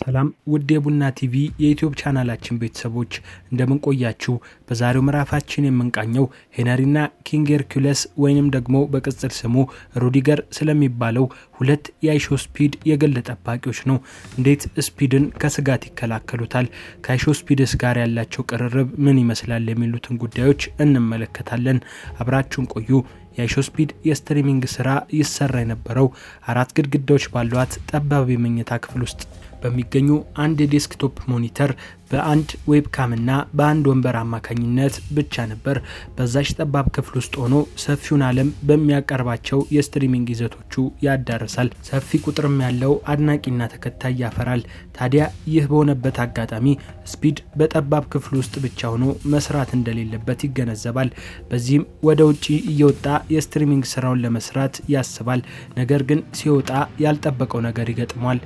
ሰላም ውድ የቡና ቲቪ የዩቲዩብ ቻናላችን ቤተሰቦች እንደምን ቆያችሁ? በዛሬው ምዕራፋችን የምንቃኘው ሄነሪና ኪንግ ሄርኩለስ ወይንም ደግሞ በቅጽል ስሙ ሩዲገር ስለሚባለው ሁለት የአይሾስፒድ የግል ጠባቂዎች ነው። እንዴት ስፒድን ከስጋት ይከላከሉታል? ከአይሾስፒድስ ጋር ያላቸው ቅርርብ ምን ይመስላል? የሚሉትን ጉዳዮች እንመለከታለን። አብራችሁን ቆዩ። የአይሾስፒድ የስትሪሚንግ ስራ ይሰራ የነበረው 4 ግድግዳዎች ባሏት ጠባብ የመኝታ ክፍል ውስጥ በሚገኙ አንድ የዴስክቶፕ ሞኒተር በአንድ ዌብካም እና በአንድ ወንበር አማካኝነት ብቻ ነበር። በዛች ጠባብ ክፍል ውስጥ ሆኖ ሰፊውን ዓለም በሚያቀርባቸው የስትሪሚንግ ይዘቶቹ ያዳርሳል። ሰፊ ቁጥርም ያለው አድናቂና ተከታይ ያፈራል። ታዲያ ይህ በሆነበት አጋጣሚ ስፒድ በጠባብ ክፍል ውስጥ ብቻ ሆኖ መስራት እንደሌለበት ይገነዘባል። በዚህም ወደ ውጪ እየወጣ የስትሪሚንግ ስራውን ለመስራት ያስባል። ነገር ግን ሲወጣ ያልጠበቀው ነገር ይገጥሟል።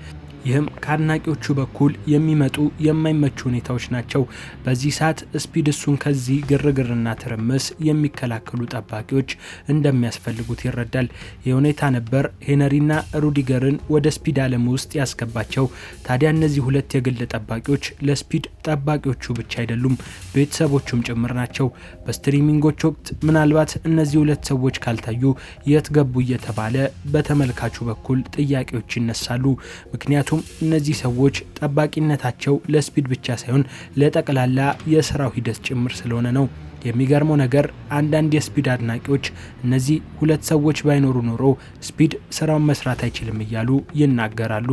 ይህም ከአድናቂዎቹ በኩል የሚመጡ የማይመቹ ሁኔታዎች ናቸው። በዚህ ሰዓት ስፒድ እሱን ከዚህ ግርግርና ትርምስ የሚከላከሉ ጠባቂዎች እንደሚያስፈልጉት ይረዳል። የሁኔታ ነበር ሄነሪና ሩዲገርን ወደ ስፒድ ዓለም ውስጥ ያስገባቸው። ታዲያ እነዚህ ሁለት የግል ጠባቂዎች ለስፒድ ጠባቂዎቹ ብቻ አይደሉም፣ ቤተሰቦቹም ጭምር ናቸው። በስትሪሚንጎች ወቅት ምናልባት እነዚህ ሁለት ሰዎች ካልታዩ የት ገቡ እየተባለ በተመልካቹ በኩል ጥያቄዎች ይነሳሉ። ምክንያቱም እነዚህ ሰዎች ጠባቂነታቸው ለስፒድ ብቻ ሳይሆን ለጠቅላላ የስራው ሂደት ጭምር ስለሆነ ነው። የሚገርመው ነገር አንዳንድ የስፒድ አድናቂዎች እነዚህ ሁለት ሰዎች ባይኖሩ ኖሮ ስፒድ ስራውን መስራት አይችልም እያሉ ይናገራሉ።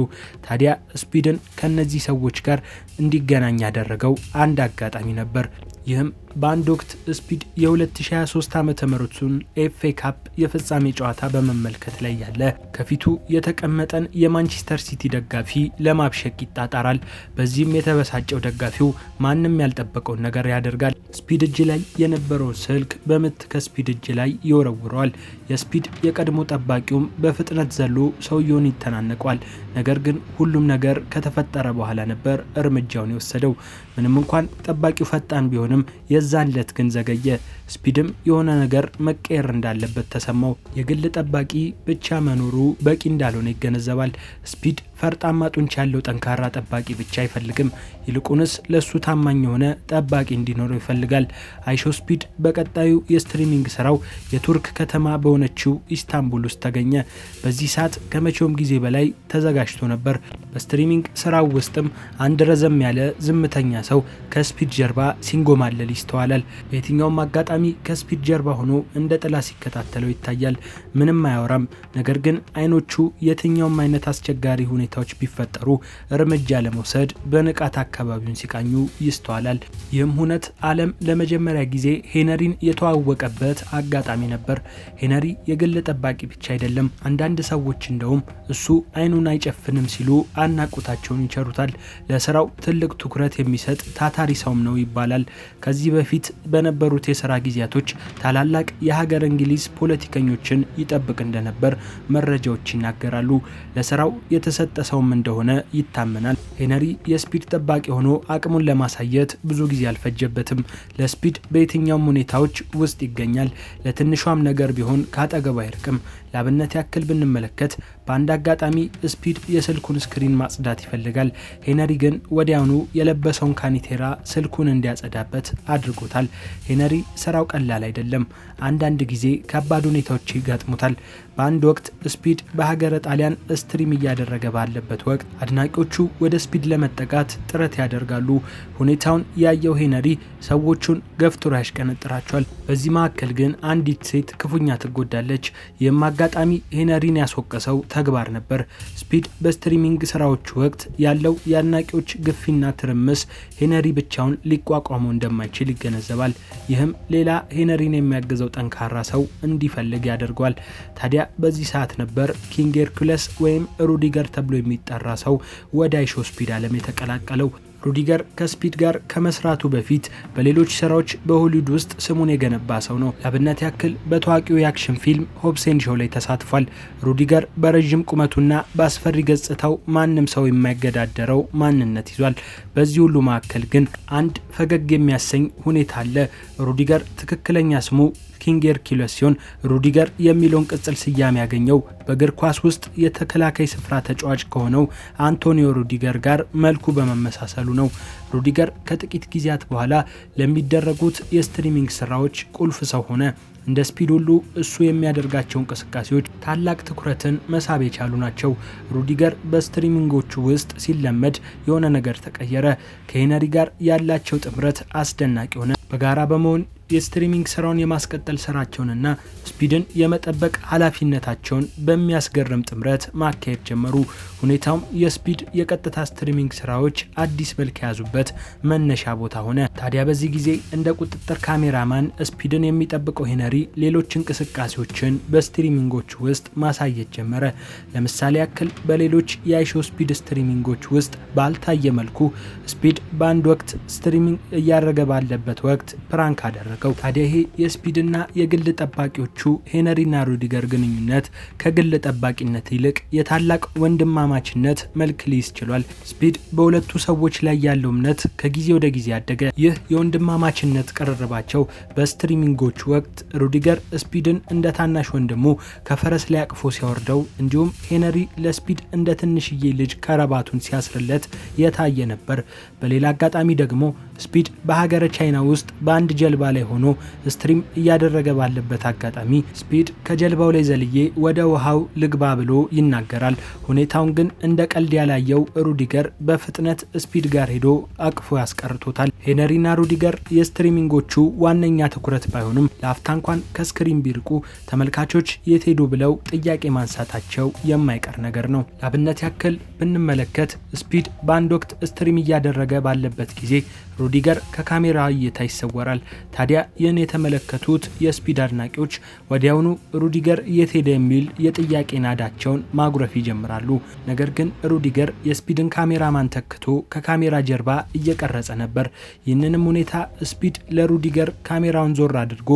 ታዲያ ስፒድን ከነዚህ ሰዎች ጋር እንዲገናኝ ያደረገው አንድ አጋጣሚ ነበር። ይህም በአንድ ወቅት ስፒድ የ2023 ዓመተ ምህረቱን ኤፍኤ ካፕ የፍጻሜ ጨዋታ በመመልከት ላይ ያለ ከፊቱ የተቀመጠን የማንቸስተር ሲቲ ደጋፊ ለማብሸቅ ይጣጣራል። በዚህም የተበሳጨው ደጋፊው ማንም ያልጠበቀውን ነገር ያደርጋል። ስፒድ እጅ ላይ የነበረው ስልክ በምት ከስፒድ እጅ ላይ ይወረውረዋል። የስፒድ የቀድሞ ጠባቂውም በፍጥነት ዘሎ ሰውየውን ይተናነቋል። ነገር ግን ሁሉም ነገር ከተፈጠረ በኋላ ነበር እርምጃውን የወሰደው። ምንም እንኳን ጠባቂው ፈጣን ቢሆንም የዛን ለት ግን ዘገየ። ስፒድም የሆነ ነገር መቀየር እንዳለበት ተሰማው። የግል ጠባቂ ብቻ መኖሩ በቂ እንዳልሆነ ይገነዘባል። ስፒድ ፈርጣማ ጡንቻ ያለው ጠንካራ ጠባቂ ብቻ አይፈልግም። ይልቁንስ ለሱ ታማኝ የሆነ ጠባቂ እንዲኖረው ይፈልጋል። አይሾስፒድ በቀጣዩ የስትሪሚንግ ስራው የቱርክ ከተማ በሆነችው ኢስታንቡል ውስጥ ተገኘ። በዚህ ሰዓት ከመቼውም ጊዜ በላይ ተዘጋጅቶ ነበር። በስትሪሚንግ ስራው ውስጥም አንድ ረዘም ያለ ዝምተኛ ሰው ከስፒድ ጀርባ ሲንጎማለል ይስተዋላል። በየትኛውም አጋጣሚ ከስፒድ ጀርባ ሆኖ እንደ ጥላ ሲከታተለው ይታያል። ምንም አያወራም። ነገር ግን አይኖቹ የትኛውም አይነት አስቸጋሪ ሁኔታዎች ቢፈጠሩ እርምጃ ለመውሰድ በንቃት አካባቢውን ሲቃኙ ይስተዋላል። ይህም ሁነት ዓለም ለመጀመሪያ ጊዜ ሄነሪን የተዋወቀበት አጋጣሚ ነበር። ሄነሪ የግል ጠባቂ ብቻ አይደለም። አንዳንድ ሰዎች እንደውም እሱ አይኑን አይጨፍንም ሲሉ አድናቆታቸውን ይቸሩታል። ለስራው ትልቅ ትኩረት የሚሰጥ ታታሪ ሰውም ነው ይባላል። ከዚህ በፊት በነበሩት የሥራ ጊዜያቶች ታላላቅ የሀገር እንግሊዝ ፖለቲከኞችን ይጠብቅ እንደነበር መረጃዎች ይናገራሉ። ለስራው የተሰጠ ሰውም እንደሆነ ይታመናል። ሄነሪ የስፒድ ጠባቂ ሆኖ አቅሙን ለማሳየት ብዙ ጊዜ አልፈጀበትም። ለስፒድ በየትኛውም ሁኔታዎች ውስጥ ይገኛል። ለትንሿም ነገር ቢሆን ካጠገቡ አይርቅም። ለአብነት ያክል ብንመለከት በአንድ አጋጣሚ ስፒድ የስልኩን ስክሪን ማጽዳት ይፈልጋል። ሄነሪ ግን ወዲያውኑ የለበሰውን ካኒቴራ ስልኩን እንዲያጸዳበት አድርጎታል። ሄነሪ ስራው ቀላል አይደለም። አንዳንድ ጊዜ ከባድ ሁኔታዎች ይገጥሙታል። በአንድ ወቅት ስፒድ በሀገረ ጣሊያን ስትሪም እያደረገ ባለበት ወቅት አድናቂዎቹ ወደ ስፒድ ለመጠጋት ጥረት ያደርጋሉ። ሁኔታውን ያየው ሄነሪ ሰዎቹን ገፍትሮ ያሽቀነጥራቸዋል። በዚህ መካከል ግን አንዲት ሴት ክፉኛ ትጎዳለች። ይህም አጋጣሚ ሄነሪን ያስወቀሰው ተግባር ነበር። ስፒድ በስትሪሚንግ ስራዎቹ ወቅት ያለው የአድናቂዎች ግፊና ትርምስ ሄነሪ ብቻውን ሊቋቋመው እንደማይችል ይገነዘባል። ይህም ሌላ ሄነሪን የሚያግዘው ጠንካራ ሰው እንዲፈልግ ያደርጓል። ታዲያ በዚህ ሰዓት ነበር ኪንግ ሄርኩለስ ወይም ሩዲገር ተብሎ የሚጠራ ሰው ወደ አይሾስፒድ ዓለም የተቀላቀለው። ሩዲገር ከስፒድ ጋር ከመስራቱ በፊት በሌሎች ስራዎች በሆሊውድ ውስጥ ስሙን የገነባ ሰው ነው። ለአብነት ያክል በታዋቂው የአክሽን ፊልም ሆብስ ኤንድ ሾው ላይ ተሳትፏል። ሩዲገር በረጅም ቁመቱና በአስፈሪ ገጽታው ማንም ሰው የማይገዳደረው ማንነት ይዟል። በዚህ ሁሉ መካከል ግን አንድ ፈገግ የሚያሰኝ ሁኔታ አለ። ሩዲገር ትክክለኛ ስሙ ኪንግ ሄርኩለስ ሲሆን ሩዲገር የሚለውን ቅጽል ስያሜ ያገኘው በእግር ኳስ ውስጥ የተከላካይ ስፍራ ተጫዋች ከሆነው አንቶኒዮ ሩዲገር ጋር መልኩ በመመሳሰሉ ነው። ሩዲገር ከጥቂት ጊዜያት በኋላ ለሚደረጉት የስትሪሚንግ ስራዎች ቁልፍ ሰው ሆነ። እንደ ስፒድ ሁሉ እሱ የሚያደርጋቸው እንቅስቃሴዎች ታላቅ ትኩረትን መሳብ የቻሉ ናቸው። ሩዲገር በስትሪሚንጎቹ ውስጥ ሲለመድ የሆነ ነገር ተቀየረ። ከሄነሪ ጋር ያላቸው ጥምረት አስደናቂ ሆነ። በጋራ በመሆን የስትሪሚንግ ስራውን የማስቀጠል ስራቸውንና ስፒድን የመጠበቅ ኃላፊነታቸውን በሚያስገርም ጥምረት ማካሄድ ጀመሩ። ሁኔታውም የስፒድ የቀጥታ ስትሪሚንግ ስራዎች አዲስ መልክ የያዙበት መነሻ ቦታ ሆነ። ታዲያ በዚህ ጊዜ እንደ ቁጥጥር ካሜራማን ስፒድን የሚጠብቀው ሄነሪ ሌሎች እንቅስቃሴዎችን በስትሪሚንጎች ውስጥ ማሳየት ጀመረ። ለምሳሌ ያክል በሌሎች የአይሾ ስፒድ ስትሪሚንጎች ውስጥ ባልታየ መልኩ ስፒድ በአንድ ወቅት ስትሪሚንግ እያደረገ ባለበት ወቅት ፕራንክ አደረገ። ታዲያ ይሄ የስፒድና የግል ጠባቂዎቹ ሄነሪና ሩዲገር ግንኙነት ከግል ጠባቂነት ይልቅ የታላቅ ወንድማማችነት መልክ ሊይዝ ችሏል። ስፒድ በሁለቱ ሰዎች ላይ ያለው እምነት ከጊዜ ወደ ጊዜ ያደገ። ይህ የወንድማማችነት ቅርርባቸው በስትሪሚንጎች ወቅት ሩዲገር ስፒድን እንደ ታናሽ ወንድሙ ከፈረስ ላይ አቅፎ ሲያወርደው፣ እንዲሁም ሄነሪ ለስፒድ እንደ ትንሽዬ ልጅ ከረባቱን ሲያስርለት የታየ ነበር። በሌላ አጋጣሚ ደግሞ ስፒድ በሀገረ ቻይና ውስጥ በአንድ ጀልባ ላይ ሆኖ ስትሪም እያደረገ ባለበት አጋጣሚ ስፒድ ከጀልባው ላይ ዘልዬ ወደ ውሃው ልግባ ብሎ ይናገራል። ሁኔታውን ግን እንደ ቀልድ ያላየው ሩዲገር በፍጥነት ስፒድ ጋር ሄዶ አቅፎ ያስቀርቶታል። ሄነሪና ሩዲገር የስትሪሚንጎቹ ዋነኛ ትኩረት ባይሆኑም ለአፍታ እንኳን ከስክሪን ቢርቁ ተመልካቾች የት ሄዱ ብለው ጥያቄ ማንሳታቸው የማይቀር ነገር ነው። ለአብነት ያክል ብንመለከት ስፒድ በአንድ ወቅት ስትሪም እያደረገ ባለበት ጊዜ ሩዲገር ከካሜራ እይታ ይሰወራል። ታዲያ ይህን የተመለከቱት የስፒድ አድናቂዎች ወዲያውኑ ሩዲገር የት ሄደ የሚል የጥያቄ ናዳቸውን ማጉረፍ ይጀምራሉ። ነገር ግን ሩዲገር የስፒድን ካሜራማን ተክቶ ከካሜራ ጀርባ እየቀረጸ ነበር። ይህንንም ሁኔታ ስፒድ ለሩዲገር ካሜራውን ዞር አድርጎ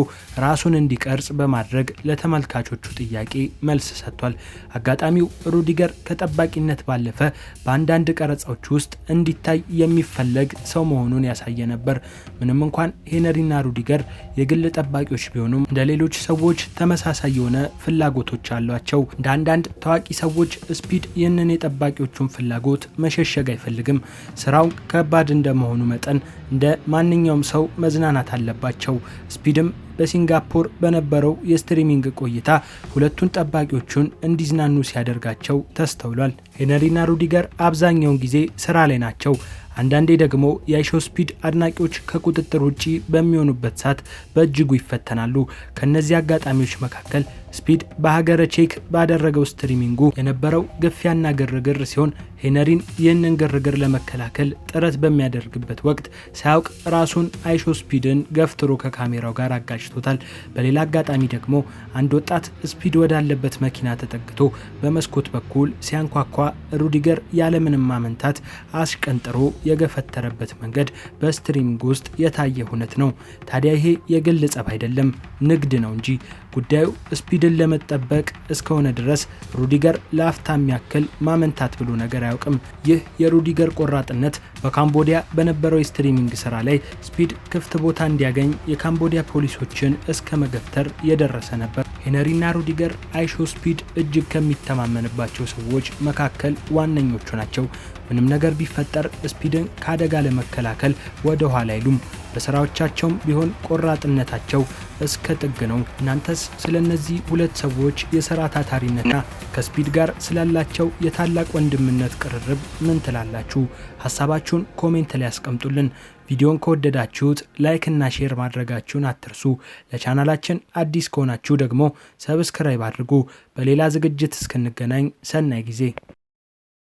ራሱን እንዲቀርጽ በማድረግ ለተመልካቾቹ ጥያቄ መልስ ሰጥቷል። አጋጣሚው ሩዲገር ከጠባቂነት ባለፈ በአንዳንድ ቀረጻዎች ውስጥ እንዲታይ የሚፈለግ ሰው መሆኑን ያሳየ ነበር። ምንም እንኳን ሄነሪና ሩዲገር የግል ጠባቂዎች ቢሆኑም እንደ ሌሎች ሰዎች ተመሳሳይ የሆነ ፍላጎቶች አሏቸው። እንደ አንዳንድ ታዋቂ ሰዎች ስፒድ ይህንን የጠባቂዎቹን ፍላጎት መሸሸግ አይፈልግም። ስራው ከባድ እንደመሆኑ መጠን እንደ ማንኛውም ሰው መዝናናት አለባቸው። ስፒድም በሲንጋፖር በነበረው የስትሪሚንግ ቆይታ ሁለቱን ጠባቂዎቹን እንዲዝናኑ ሲያደርጋቸው ተስተውሏል። ሄነሪና ሩዲገር አብዛኛውን ጊዜ ስራ ላይ ናቸው። አንዳንዴ ደግሞ የአይሾ ስፒድ አድናቂዎች ከቁጥጥር ውጪ በሚሆኑበት ሰዓት በእጅጉ ይፈተናሉ። ከነዚህ አጋጣሚዎች መካከል ስፒድ በሀገረ ቼክ ባደረገው ስትሪሚንጉ የነበረው ግፊያና ግርግር ሲሆን ሄነሪን ይህንን ግርግር ለመከላከል ጥረት በሚያደርግበት ወቅት ሳያውቅ ራሱን አይሾ ስፒድን ገፍትሮ ከካሜራው ጋር አጋጭቶታል። በሌላ አጋጣሚ ደግሞ አንድ ወጣት ስፒድ ወዳለበት መኪና ተጠግቶ በመስኮት በኩል ሲያንኳኳ ሩዲገር ያለምንም ማመንታት አስቀንጥሮ የገፈተረበት መንገድ በስትሪሚንግ ውስጥ የታየ ሁነት ነው። ታዲያ ይሄ የግል ጸብ አይደለም፣ ንግድ ነው እንጂ። ጉዳዩ ስፒድን ለመጠበቅ እስከሆነ ድረስ ሩዲገር ለአፍታም ያክል ማመንታት ብሎ ነገር አያውቅም። ይህ የሩዲገር ቆራጥነት በካምቦዲያ በነበረው የስትሪሚንግ ስራ ላይ ስፒድ ክፍት ቦታ እንዲያገኝ የካምቦዲያ ፖሊሶችን እስከ መገፍተር የደረሰ ነበር። ሄነሪና ሩዲገር አይሾ ስፒድ እጅግ ከሚተማመንባቸው ሰዎች መካከል ዋነኞቹ ናቸው። ምንም ነገር ቢፈጠር ስፒድን ከአደጋ ለመከላከል ወደ ኋላ አይሉም። በስራዎቻቸውም ቢሆን ቆራጥነታቸው እስከ ጥግ ነው። እናንተስ ስለነዚህ ሁለት ሰዎች የሥራ ታታሪነትና ከስፒድ ጋር ስላላቸው የታላቅ ወንድምነት ቅርርብ ምን ትላላችሁ? ሐሳባችሁን ኮሜንት ላይ አስቀምጡልን። ቪዲዮን ከወደዳችሁት ላይክ እና ሼር ማድረጋችሁን አትርሱ። ለቻናላችን አዲስ ከሆናችሁ ደግሞ ሰብስክራይብ አድርጉ። በሌላ ዝግጅት እስክንገናኝ ሰናይ ጊዜ